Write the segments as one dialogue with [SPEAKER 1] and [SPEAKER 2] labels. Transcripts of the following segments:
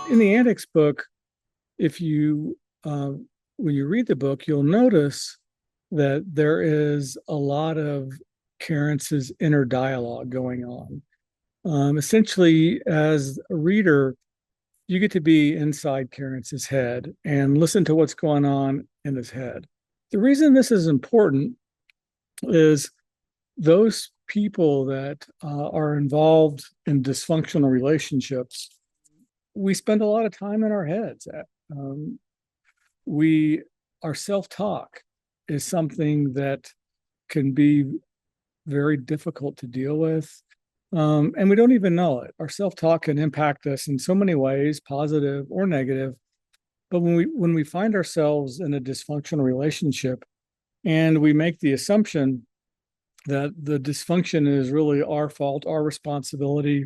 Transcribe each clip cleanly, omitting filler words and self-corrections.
[SPEAKER 1] In the Antics book, if you when you read the book, you'll notice that there is a lot of Carence's inner dialogue going on. Essentially, as a reader, you get to be inside Carence's head and listen to what's going on in his head. The reason this is important is those people that are involved in dysfunctional relationships, we spend a lot of time in our heads. Um, we Our self-talk is something that can be very difficult to deal with, and we don't even know it. Our self-talk can impact us in so many ways, positive or negative. But when we find ourselves in a dysfunctional relationship and we make the assumption that the dysfunction is really our fault, our responsibility,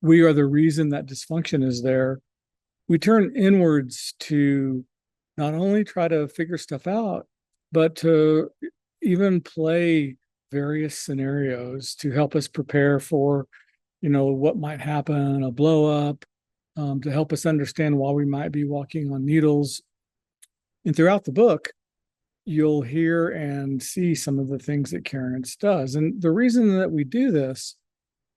[SPEAKER 1] we are the reason that dysfunction is there, we turn inwards to not only try to figure stuff out, but to even play various scenarios to help us prepare for, what might happen, a blow up, to help us understand why we might be walking on needles. And throughout the book, you'll hear and see some of the things that Carence does. And the reason that we do this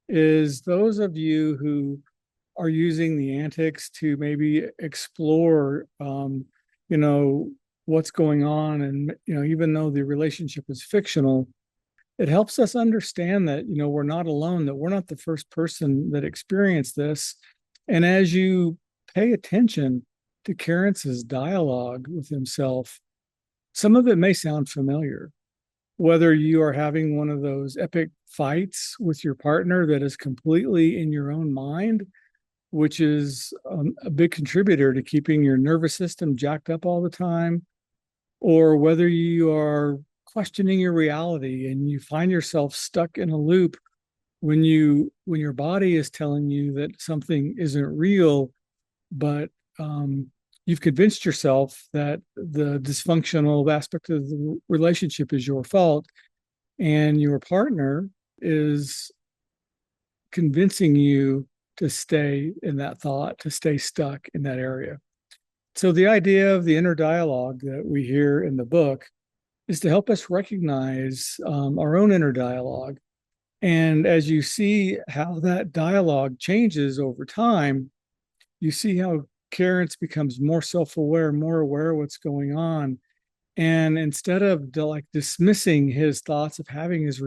[SPEAKER 1] is those of you who are using the antics to maybe explore, you know, what's going on. And, even though the relationship is fictional, it helps us understand that, we're not alone, that we're not the first person that experienced this. And as you pay attention to Carence's dialogue with himself, some of it may sound familiar. Whether you are having one of those epic fights with your partner that is completely in your own mind, which is a big contributor to keeping your nervous system jacked up all the time, or whether you are questioning your reality and you find yourself stuck in a loop when your body is telling you that something isn't real, but you've convinced yourself that the dysfunctional aspect of the relationship is your fault, and your partner is convincing you to stay in that thought, to stay stuck in that area. So, the idea of the inner dialogue that we hear in the book is to help us recognize our own inner dialogue. And as you see how that dialogue changes over time, you see how Carence becomes more self-aware, more aware of what's going on. And instead of dismissing his thoughts of having his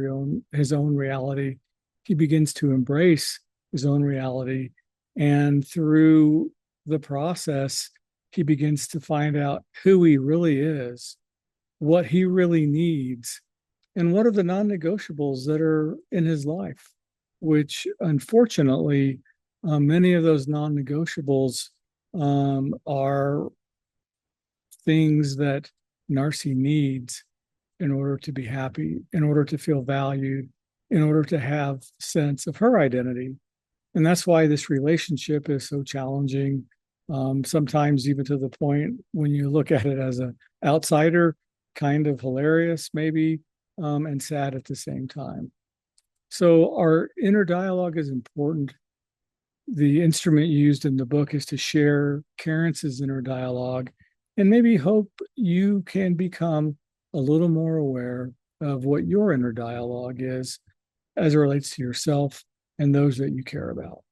[SPEAKER 1] own reality, he begins to embrace his own reality. And through the process, he begins to find out who he really is, what he really needs, and what are the non-negotiables that are in his life, which unfortunately, many of those non-negotiables are things that Narcy needs in order to be happy, in order to feel valued, in order to have sense of her identity. And that's why this relationship is so challenging, sometimes even to the point when you look at it as an outsider, kind of hilarious maybe, and sad at the same time. So our inner dialogue is important. The instrument used in the book is to share Carence's inner dialogue and maybe hope you can become a little more aware of what your inner dialogue is as it relates to yourself and those that you care about.